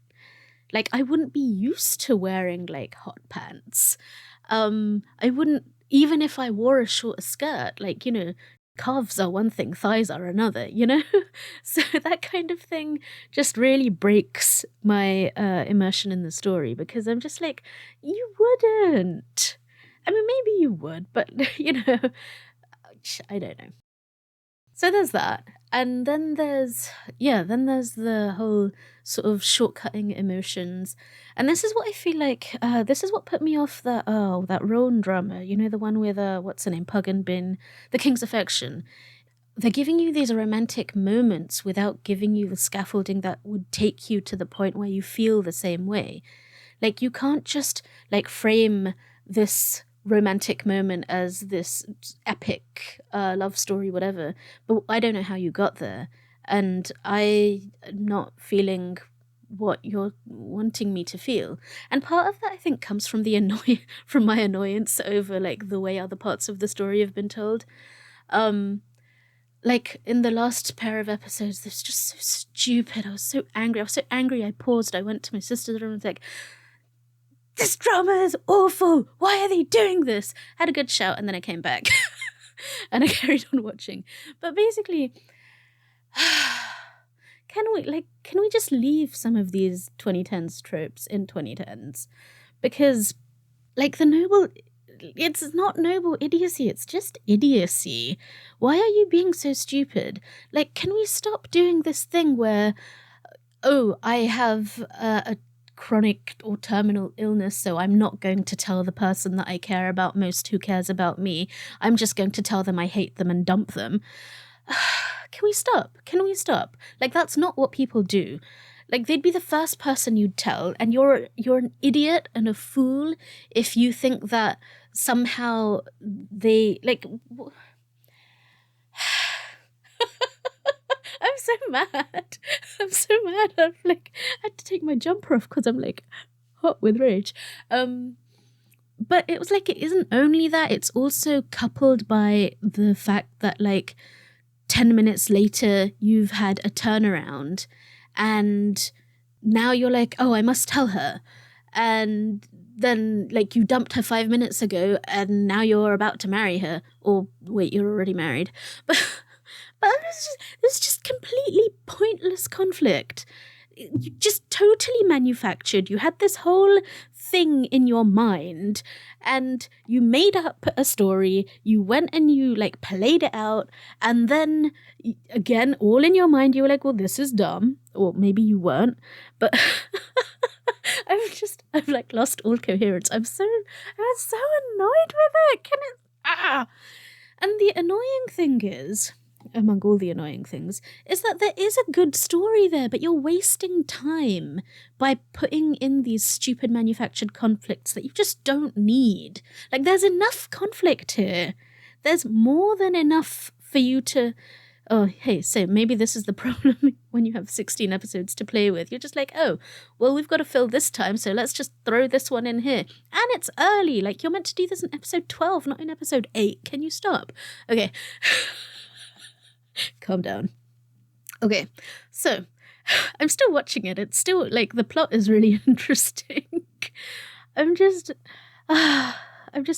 Like, I wouldn't be used to wearing like hot pants. I wouldn't, even if I wore a shorter skirt, like, you know, calves are one thing, thighs are another, you know? So that kind of thing just really breaks my immersion in the story, because I'm just like, you wouldn't. I mean, maybe you would, but, you know, I don't know. So there's that. And then there's the whole sort of shortcutting emotions. And this is what I feel like, this is what put me off that Roan drama, you know, the one with, what's her name, Pug and Bin, The King's Affection. They're giving you these romantic moments without giving you the scaffolding that would take you to the point where you feel the same way. Like, you can't just, like, frame this romantic moment as this epic love story, whatever, but I don't know how you got there, and I'm not feeling what you're wanting me to feel. And part of that, I think, comes from from my annoyance over like the way other parts of the story have been told. Like in the last pair of episodes, this was just so stupid. I was so angry. I paused. I went to my sister's room and was like, this drama is awful. Why are they doing this? Had a good shout, and then I came back and I carried on watching. But basically, can we just leave some of these 2010s tropes in 2010s? Because like it's not noble idiocy, it's just idiocy. Why are you being so stupid? Like, can we stop doing this thing where, oh, I have a chronic or terminal illness, so I'm not going to tell the person that I care about most who cares about me. I'm just going to tell them I hate them and dump them. Can we stop? Like, that's not what people do. Like, they'd be the first person you'd tell, and you're an idiot and a fool if you think that somehow they, like... I'm so mad. I'm like, I had to take my jumper off because I'm like hot with rage. But it was like, it isn't only that, it's also coupled by the fact that like 10 minutes later you've had a turnaround and now you're like, oh, I must tell her. And then like you dumped her 5 minutes ago and now you're about to marry her. Or wait, you're already married. But this is just completely pointless conflict. You just totally manufactured. You had this whole thing in your mind and you made up a story. You went and you like played it out. And then again, all in your mind, you were like, well, this is dumb. Or maybe you weren't. But I've like lost all coherence. I was so annoyed with it. And the annoying thing is, among all the annoying things, is that there is a good story there, but you're wasting time by putting in these stupid manufactured conflicts that you just don't need. Like, there's enough conflict here. There's more than enough for you to... Oh, hey, so maybe this is the problem when you have 16 episodes to play with. You're just like, oh, well, we've got to fill this time, so let's just throw this one in here. And it's early. Like, you're meant to do this in episode 12, not in episode 8. Can you stop? Okay. Calm down. Okay, so I'm still watching it. It's still, like, the plot is really interesting. I'm just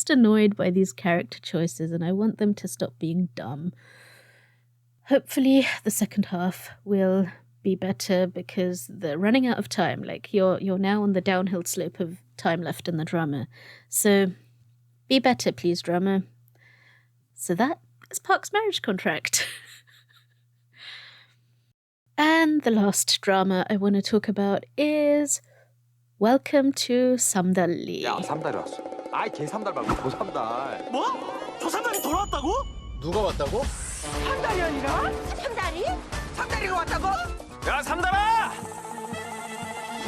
annoyed by these character choices, and I want them to stop being dumb. Hopefully the second half will be better, because they're running out of time. Like, you're now on the downhill slope of time left in the drama. So be better, please, drama. So that is Park's marriage contract. And the last drama I want to talk about is Welcome to Samdal-ri. 야, 3달이 왔어. 아이, 걔 3달 말고 저 3달. 뭐? 저 3달이 돌아왔다고? 누가 왔다고? 3달이 아니라? 3달이? 3달이가 왔다고? 야, 3달아!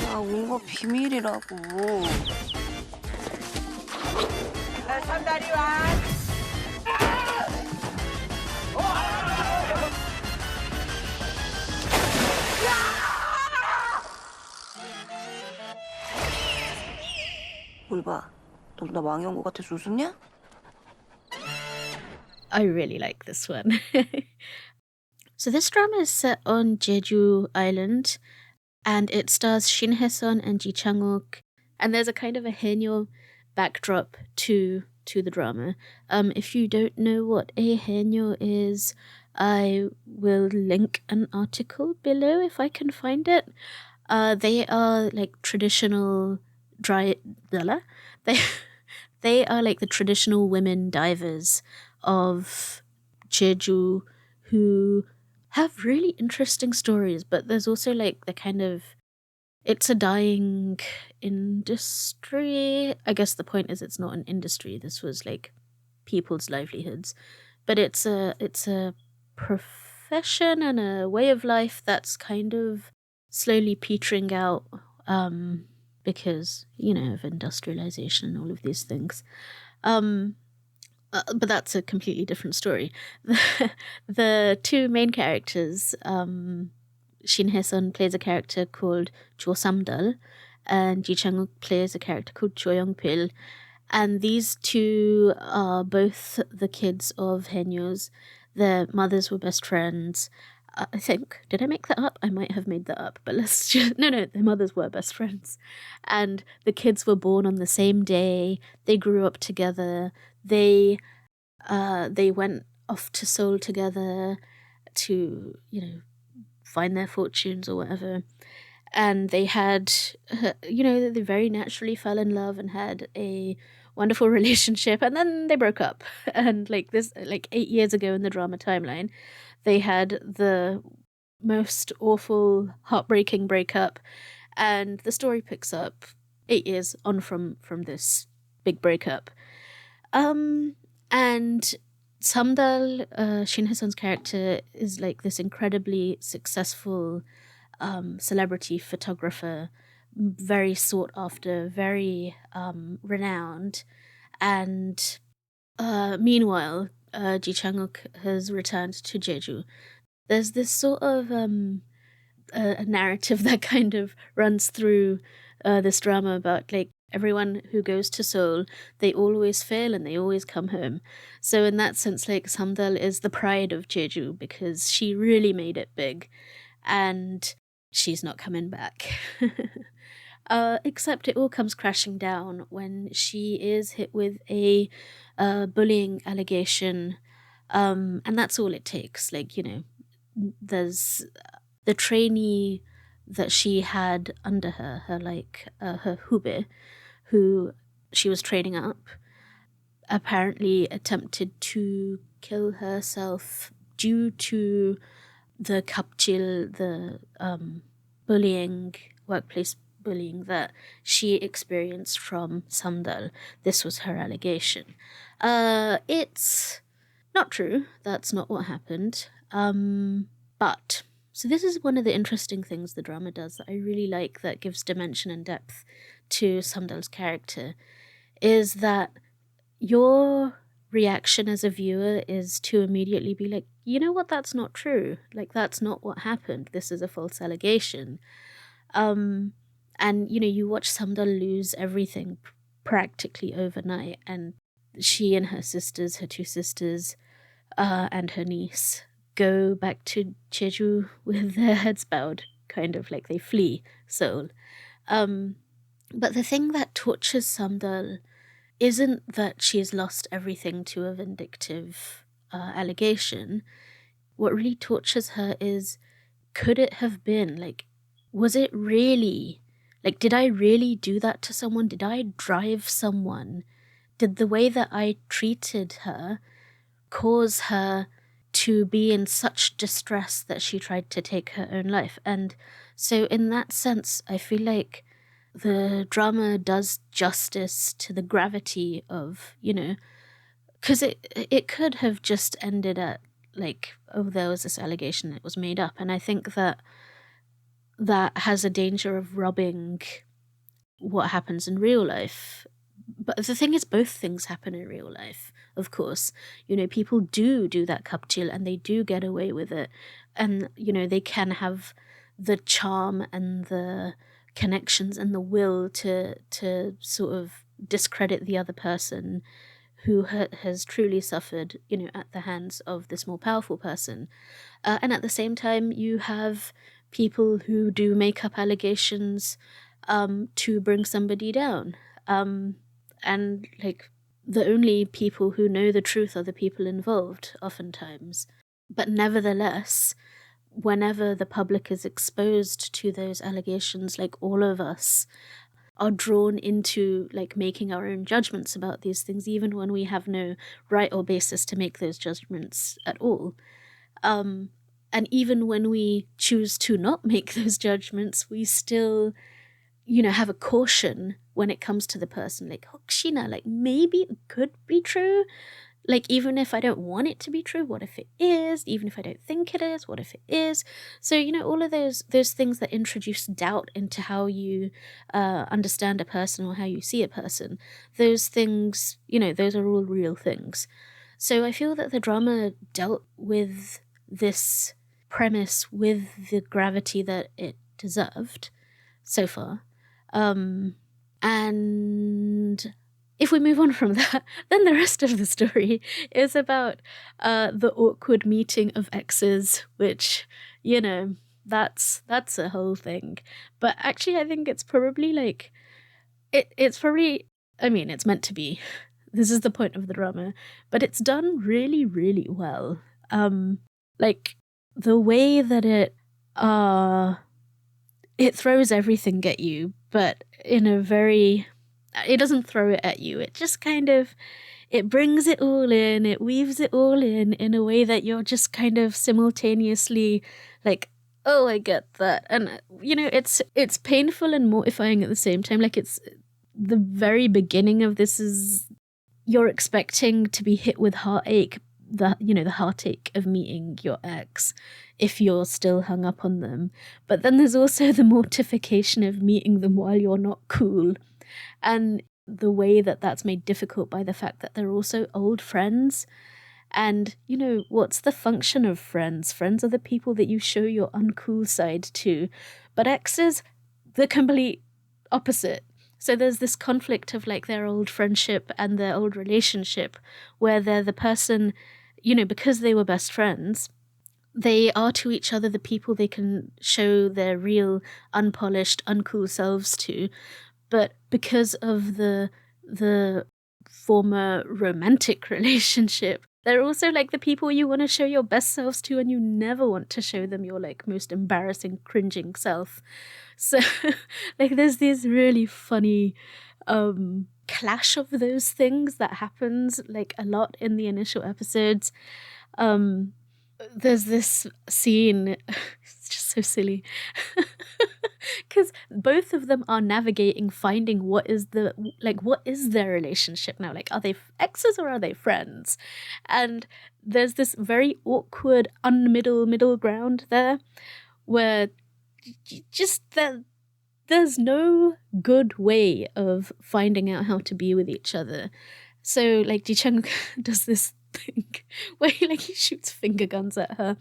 나 온 거 비밀이라고. 3달이 와. 뭘 봐? 너 나 망이 온 거 같아서 웃었냐? I really like this one. So this drama is set on Jeju Island, and it stars Shin Hye-sun and Ji Chang-wook, and there's a kind of a haenyeo backdrop to the drama. If you don't know what a haenyeo is, I will link an article below if I can find it. They are like traditional they they are like the traditional women divers of Jeju who have really interesting stories, but there's also like the kind of, it's a dying industry. I guess the point is it's not an industry. This was like people's livelihoods, but it's a profession and a way of life that's kind of slowly petering out, because of industrialization and all of these things. But that's a completely different story. The two main characters, Shin Hye-sun plays a character called Jo Samdal, and Ji Chang-wook plays a character called Jo Young-pil. And these two are both the kids of haenyeos. Their mothers were best friends. I think. Did I make that up? I might have made that up, but let's just... No, their mothers were best friends. And the kids were born on the same day. They grew up together. They went off to Seoul together to, find their fortunes or whatever. And they had, they very naturally fell in love and had a wonderful relationship, and then they broke up. And like 8 years ago in the drama timeline, they had the most awful, heartbreaking breakup, and the story picks up 8 years on from this big breakup. And Samdal, Shin Hye-sun's character, is like this incredibly successful celebrity photographer, very sought after, very renowned. And meanwhile, Ji Chang-wook has returned to Jeju. There's this sort of a narrative that kind of runs through this drama about like everyone who goes to Seoul, they always fail and they always come home. So in that sense, like Samdal is the pride of Jeju because she really made it big, and she's not coming back. Except it all comes crashing down when she is hit with a bullying allegation, and that's all it takes. Like, there's the trainee that she had under her her hube, who she was training up, apparently attempted to kill herself due to the kapjil, the bullying, workplace bullying that she experienced from Samdal. This was her allegation. It's not true. That's not what happened. But so this is one of the interesting things the drama does that I really like, that gives dimension and depth to Samdal's character, is that your reaction as a viewer is to immediately be like, you know what, that's not true. Like, that's not what happened. This is a false allegation. And, you watch Samdal lose everything practically overnight, and she and her sisters, her two sisters, and her niece go back to Jeju with their heads bowed, kind of like they flee Seoul. But the thing that tortures Samdal isn't that she has lost everything to a vindictive allegation. What really tortures her is, could it have been, like, was it really, like, did I really do that to someone? Did I drive someone? Did the way that I treated her cause her to be in such distress that she tried to take her own life? And so in that sense, I feel like the drama does justice to the gravity of, because it could have just ended at like, oh, there was this allegation that was made up. And I think that has a danger of robbing what happens in real life. But the thing is, both things happen in real life, of course. People do that kapjil and they do get away with it. And, they can have the charm and the connections and the will to sort of discredit the other person who has truly suffered, at the hands of this more powerful person. And at the same time, you have people who do make up allegations to bring somebody down. And like the only people who know the truth are the people involved, oftentimes. But nevertheless, whenever the public is exposed to those allegations, like all of us are drawn into like making our own judgments about these things, even when we have no right or basis to make those judgments at all. And even when we choose to not make those judgments, we still, have a caution when it comes to the person. Like, Hokushina, like maybe it could be true. Like, even if I don't want it to be true, what if it is? Even if I don't think it is, what if it is? So, all of those things that introduce doubt into how you understand a person or how you see a person, those things, those are all real things. So I feel that the drama dealt with this premise with the gravity that it deserved so far. And if we move on from that, then the rest of the story is about the awkward meeting of exes, which, that's a whole thing. But actually, I think it's probably like, it's probably, I mean, it's meant to be. This is the point of the drama, but it's done really, really well. Like, the way that it throws everything at you, but in a very... It doesn't throw it at you. It just kind of... It brings it all in. It weaves it all in a way that you're just kind of simultaneously like, oh, I get that. And, it's painful and mortifying at the same time. Like, it's... The very beginning of this is... You're expecting to be hit with heartache, the heartache of meeting your ex if you're still hung up on them. But then there's also the mortification of meeting them while you're not cool. And the way that that's made difficult by the fact that they're also old friends. And, what's the function of friends? Friends are the people that you show your uncool side to. But exes, the complete opposite. So there's this conflict of like their old friendship and their old relationship where they're the person, because they were best friends, they are to each other the people they can show their real unpolished, uncool selves to. But because of the former romantic relationship, they're also like the people you want to show your best selves to, and you never want to show them your like most embarrassing, cringing self. So like there's this really funny clash of those things that happens like a lot in the initial episodes. There's this scene, it's just so silly, because both of them are navigating finding what is their relationship now? Like, are they exes or are they friends? And there's this very awkward middle ground there where just there's no good way of finding out how to be with each other. So like Ji-chung does this thing where he shoots finger guns at her,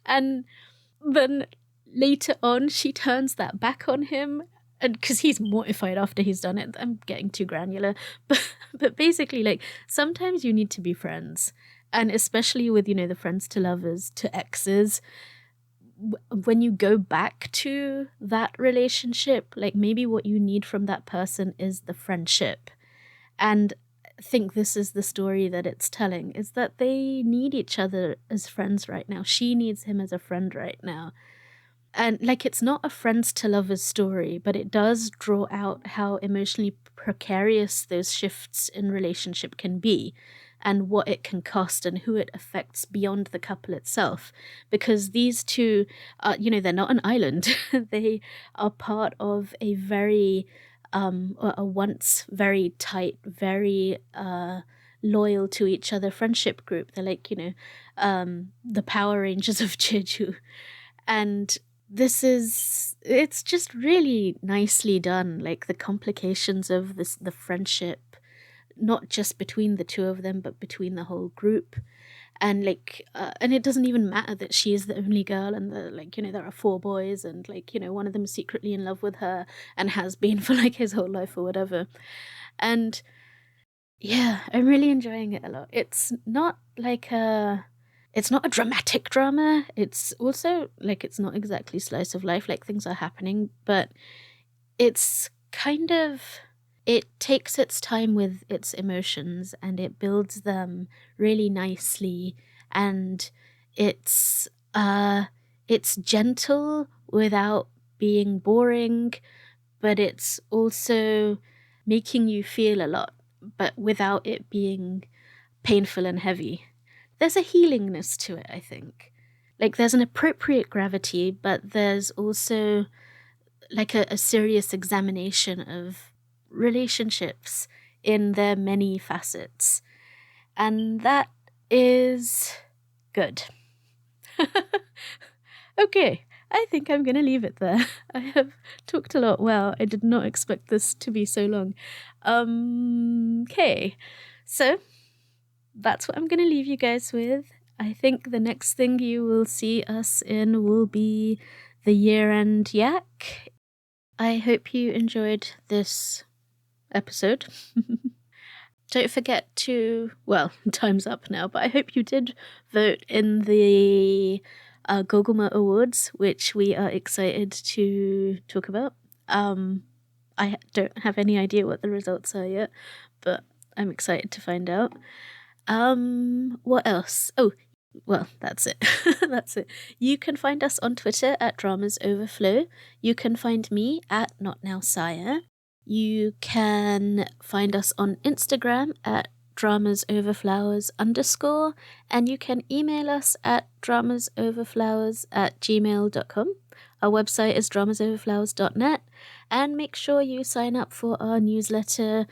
and then later on she turns that back on him, and because he's mortified after he's done it. I'm getting too granular, but basically like sometimes you need to be friends, and especially with the friends to lovers to exes, when you go back to that relationship, like maybe what you need from that person is the friendship. And I think this is the story that it's telling, is that they need each other as friends right now. She needs him as a friend right now. And like, it's not a friends to lovers story, but it does draw out how emotionally precarious those shifts in relationship can be, and what it can cost and who it affects beyond the couple itself. Because these two, they're not an island. They are part of a very, a once very tight, very loyal to each other friendship group. They're like, the Power Rangers of Jeju. And it's just really nicely done. Like the complications of the friendship, not just between the two of them, but between the whole group. And like, and it doesn't even matter that she is the only girl, and there are 4 boys, and one of them is secretly in love with her and has been for like his whole life or whatever. And yeah, I'm really enjoying it a lot. It's not like it's not a dramatic drama. It's also, like, it's not exactly slice of life, like things are happening, but it's kind of, it takes its time with its emotions and it builds them really nicely, and it's gentle without being boring, but it's also making you feel a lot, but without it being painful and heavy. There's a healingness to it, I think. Like, there's an appropriate gravity, but there's also like a serious examination of relationships in their many facets. And that is good. Okay, I think I'm going to leave it there. I have talked a lot. Wow, I did not expect this to be so long. Okay, so that's what I'm going to leave you guys with. I think the next thing you will see us in will be the year-end yak. I hope you enjoyed this episode. Don't forget to, well, time's up now, but I hope you did vote in the Goguma Awards, which we are excited to talk about. I don't have any idea what the results are yet, but I'm excited to find out. What else? Oh, well, that's it. That's it. You can find us on Twitter at Dramas Overflow. You can find me at Not Now Sire. You can find us on Instagram at dramasoverflowers_, and you can email us at dramasoverflowers@gmail.com. Our website is dramasoverflowers.net, and make sure you sign up for our newsletter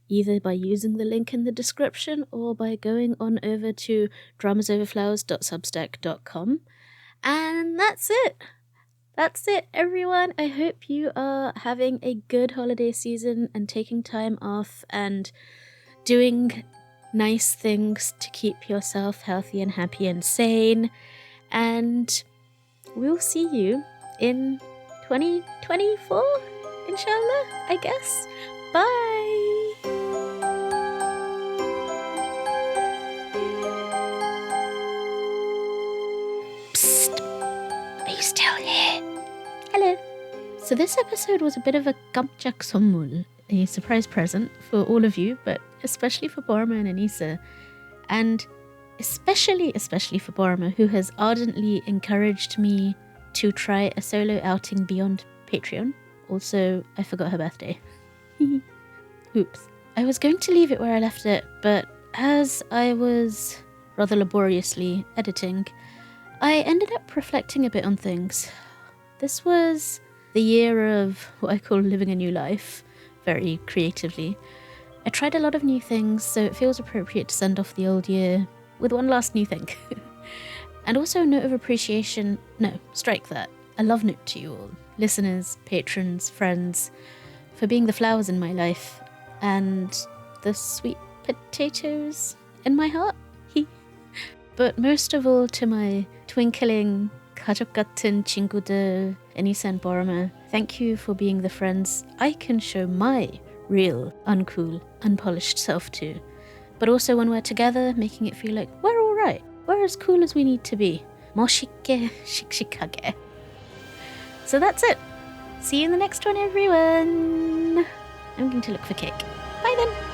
either by using the link in the description or by going on over to dramasoverflowers.substack.com. And that's it. That's it, everyone. I hope you are having a good holiday season and taking time off and doing nice things to keep yourself healthy and happy and sane. And we'll see you in 2024, inshallah, I guess. Bye! Still here. Hello. So this episode was a bit of a 깜짝 선물, a surprise present for all of you, but especially for Paroma and Anissa, and especially for Paroma, who has ardently encouraged me to try a solo outing beyond Patreon. Also, I forgot her birthday. Oops. I was going to leave it where I left it, but as I was rather laboriously editing, I ended up reflecting a bit on things. This was the year of what I call living a new life, very creatively. I tried a lot of new things, so it feels appropriate to send off the old year with one last new thing. And also a note of appreciation, no, strike that, a love note to you all, listeners, patrons, friends, for being the flowers in my life, and the sweet potatoes in my heart. But most of all to my twinkling 가족 같은 친구들, Anissa and Paroma, thank you for being the friends I can show my real, uncool, unpolished self to. But also when we're together, making it feel like we're alright, we're as cool as we need to be. 멋있게, 씩씩하게. So that's it. See you in the next one, everyone. I'm going to look for cake. Bye then.